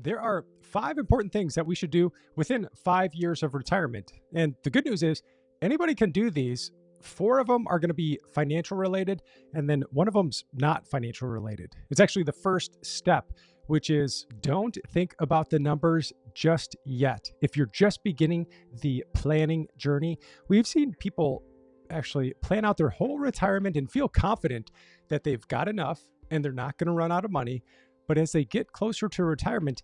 There are 5 important things that we should do within 5 years of retirement. And the good news is anybody can do these. 4 of them are going to be financial related, and then one of them's not financial related. It's actually the first step, which is don't think about the numbers just yet. If you're just beginning the planning journey, we've seen people actually plan out their whole retirement and feel confident that they've got enough and they're not going to run out of money. But as they get closer to retirement,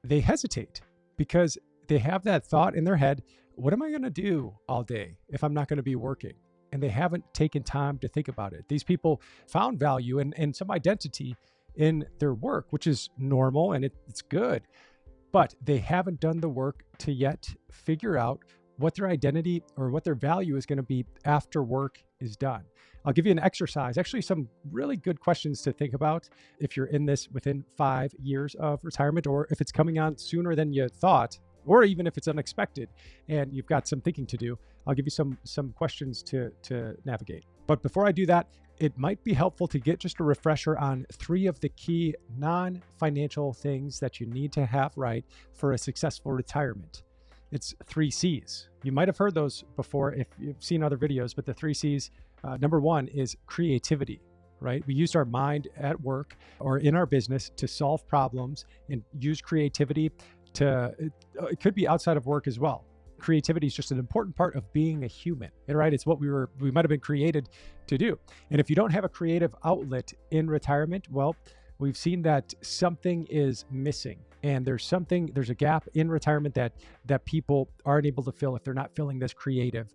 they hesitate because they have that thought in their head, what am I going to do all day if I'm not going to be working? And they haven't taken time to think about it. These people found value and some identity in their work, which is normal and it's good, but they haven't done the work to yet figure out what their identity or what their value is going to be after work is done. I'll give you an exercise, actually some really good questions to think about if you're in this within 5 years of retirement, or if it's coming on sooner than you thought, or even if it's unexpected and you've got some thinking to do. I'll give you some questions to navigate. But before I do that, it might be helpful to get just a refresher on 3 of the key non-financial things that you need to have right for a successful retirement. It's 3 C's. You might have heard those before if you've seen other videos, but the 3 C's, number 1 is creativity, right? We use our mind at work or in our business to solve problems and use creativity it could be outside of work as well. Creativity is just an important part of being a human, right? It's what we might have been created to do. And if you don't have a creative outlet in retirement, well, we've seen that something is missing. And there's a gap in retirement that people aren't able to fill if they're not filling this creative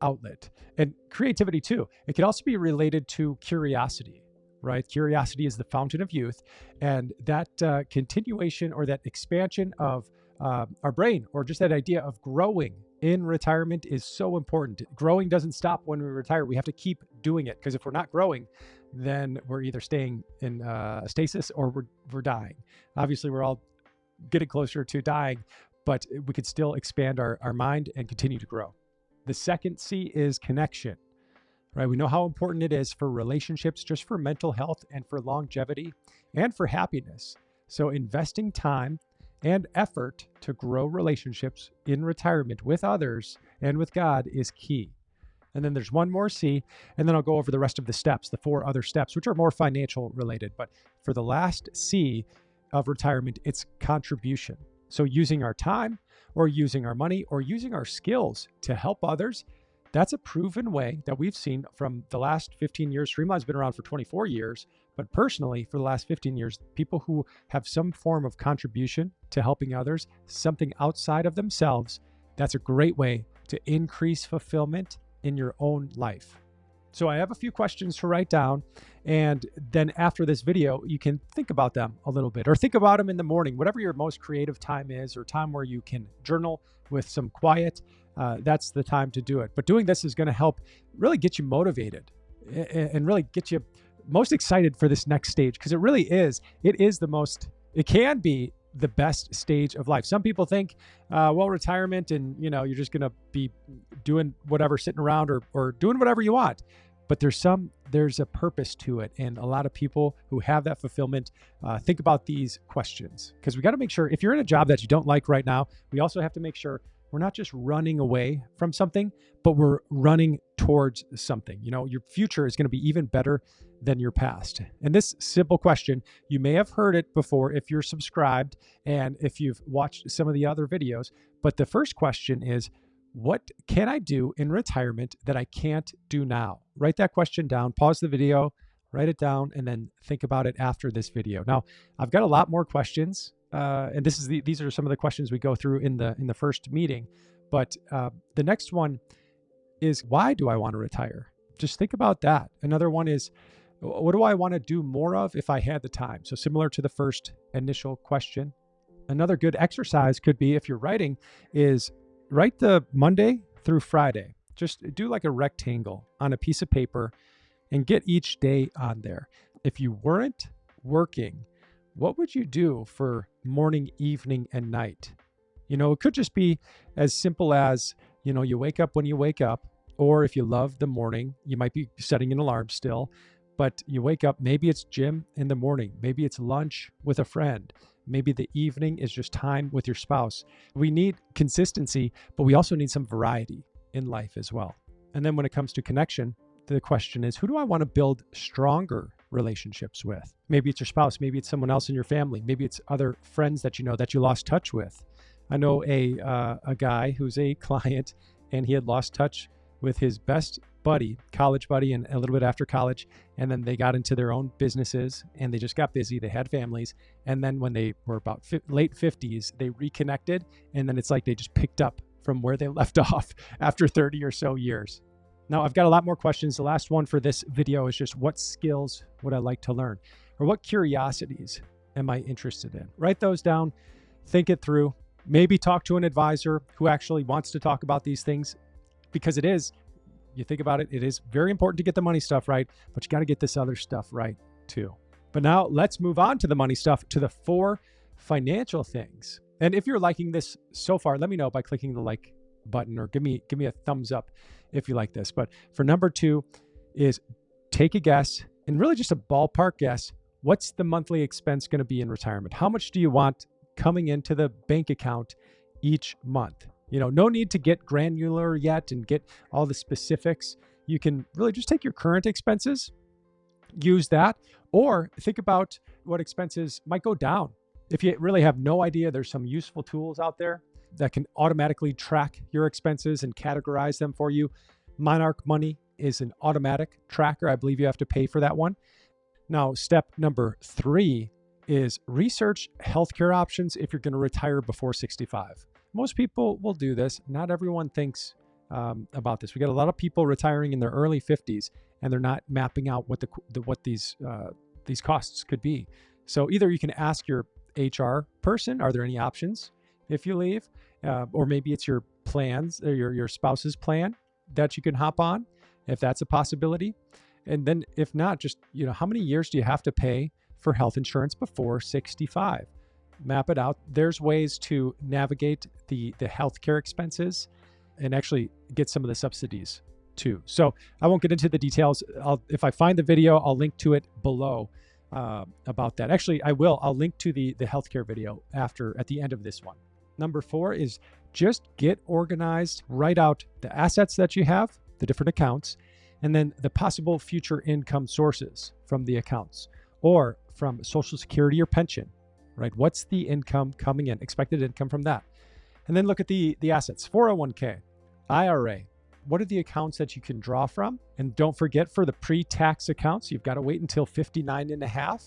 outlet. And creativity too, it can also be related to curiosity, right? Curiosity is the fountain of youth. And that continuation or that expansion of our brain, or just that idea of growing in retirement, is so important. Growing doesn't stop when we retire. We have to keep doing it, because if we're not growing, then we're either staying in stasis or we're dying. Obviously, we're all getting closer to dying, but we could still expand our mind and continue to grow. The second C is connection, right? We know how important it is for relationships, just for mental health and for longevity and for happiness. So investing time and effort to grow relationships in retirement with others and with God is key. And then there's one more C, and then I'll go over the rest of the steps, the 4 other steps, which are more financial related. But for the last C of retirement, it's contribution. So using our time or using our money or using our skills to help others, that's a proven way that we've seen from the last 15 years. Streamline's been around for 24 years, but personally, for the last 15 years, people who have some form of contribution to helping others, something outside of themselves, that's a great way to increase fulfillment in your own life. So I have a few questions to write down, and then after this video, you can think about them a little bit, or think about them in the morning, whatever your most creative time is, or time where you can journal with some quiet. That's the time to do it. But doing this is going to help really get you motivated and really get you most excited for this next stage, because it can be the best stage of life. Some people think, retirement and, you're just going to be doing whatever, sitting around or doing whatever you want. But there's a purpose to it. And a lot of people who have that fulfillment think about these questions, because we got to make sure, if you're in a job that you don't like right now, we also have to make sure we're not just running away from something, but we're running towards something. Your future is going to be even better than your past. And this simple question, you may have heard it before if you're subscribed and if you've watched some of the other videos. But the first question is, what can I do in retirement that I can't do now? Write that question down, pause the video, write it down, and then think about it after this video. Now, I've got a lot more questions. And these are some of the questions we go through in the first meeting. But the next one is, why do I want to retire? Just think about that. Another one is, what do I want to do more of if I had the time? So similar to the first initial question. Another good exercise could be, if you're writing, is write the Monday through Friday. Just do like a rectangle on a piece of paper and get each day on there. If you weren't working, what would you do for morning, evening, and night? It could just be as simple as, you wake up when you wake up, or if you love the morning, you might be setting an alarm still, but you wake up, maybe it's gym in the morning, maybe it's lunch with a friend, Maybe the evening is just time with your spouse. We need consistency, but we also need some variety in life as well. And then when it comes to connection, the question is, who do I want to build stronger relationships with? Maybe it's your spouse. Maybe it's someone else in your family. Maybe it's other friends that you know that you lost touch with. I know a guy who's a client, and he had lost touch with his best buddy, college buddy, and a little bit after college. And then they got into their own businesses and they just got busy. They had families. And then when they were about late 50s, they reconnected. And then it's like they just picked up from where they left off after 30 or so years. Now, I've got a lot more questions. The last one for this video is just, what skills would I like to learn? Or what curiosities am I interested in? Write those down, think it through, maybe talk to an advisor who actually wants to talk about these things, because it is, you think about it, it is very important to get the money stuff right, but you got to get this other stuff right too. But now let's move on to the money stuff, to the 4 financial things. And if you're liking this so far, let me know by clicking the like button, or give me a thumbs up if you like this. But for number 2 is, take a guess, and really just a ballpark guess. What's the monthly expense going to be in retirement? How much do you want coming into the bank account each month? You know, no need to get granular yet and get all the specifics. You can really just take your current expenses, use that, or think about what expenses might go down. If you really have no idea, there's some useful tools out there that can automatically track your expenses and categorize them for you. Monarch Money is an automatic tracker. I believe you have to pay for that one. Now, step number 3 is research healthcare options if you're going to retire before 65. Most people will do this. Not everyone thinks about this. We got a lot of people retiring in their early 50s, and they're not mapping out what these costs could be. So either you can ask your HR person, are there any options if you leave? Or maybe it's your plans, or your spouse's plan that you can hop on, if that's a possibility. And then if not, just, how many years do you have to pay for health insurance before 65? Map it out. There's ways to navigate the healthcare expenses and actually get some of the subsidies too. So I won't get into the details. If I find the video, I'll link to it below about that. Actually, I'll link to the healthcare video at the end of this one. Number 4 is just get organized. Write out the assets that you have, the different accounts, and then the possible future income sources from the accounts, or from Social Security or pension, right? What's the income coming in, expected income from that? And then look at the assets, 401k, IRA. What are the accounts that you can draw from? And don't forget, for the pre-tax accounts, you've got to wait until 59 and a half.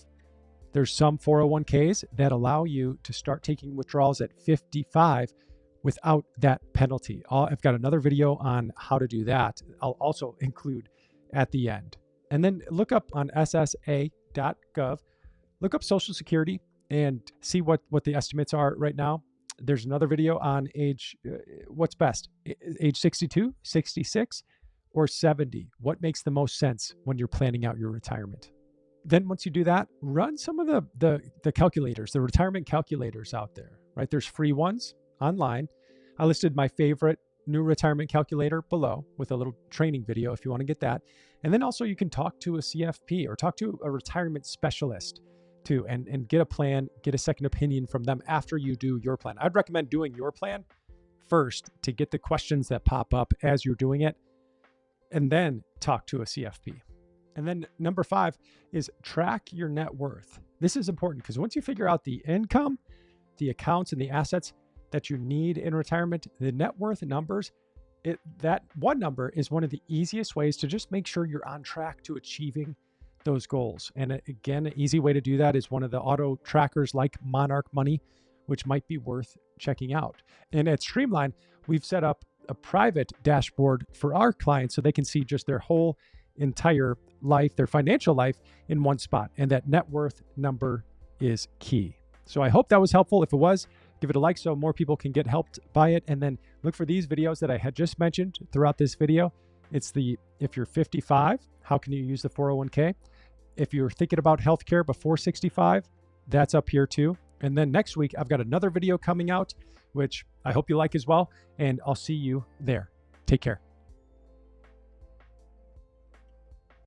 There's some 401ks that allow you to start taking withdrawals at 55 without that penalty. I've got another video on how to do that. I'll also include at the end. And then look up on ssa.gov, look up Social Security and see what the estimates are right now. There's another video on what's best, age 62, 66, or 70. What makes the most sense when you're planning out your retirement? Then once you do that, run some of the calculators, the retirement calculators out there, right? There's free ones online. I listed my favorite new retirement calculator below with a little training video if you want to get that. And then also you can talk to a CFP or talk to a retirement specialist too, and get a plan, get a second opinion from them after you do your plan. I'd recommend doing your plan first to get the questions that pop up as you're doing it, and then talk to a CFP. And then number 5 is track your net worth. This is important because once you figure out the income, the accounts, and the assets that you need in retirement, the net worth numbers, that one number is one of the easiest ways to just make sure you're on track to achieving those goals. And again, an easy way to do that is one of the auto trackers like Monarch Money, which might be worth checking out. And at Streamline, we've set up a private dashboard for our clients so they can see just their whole entire life, their financial life, in one spot. And that net worth number is key. So I hope that was helpful. If it was, give it a like so more people can get helped by it. And then look for these videos that I had just mentioned throughout this video. It's if you're 55, how can you use the 401k? If you're thinking about healthcare before 65, that's up here too. And then next week, I've got another video coming out, which I hope you like as well. And I'll see you there. Take care.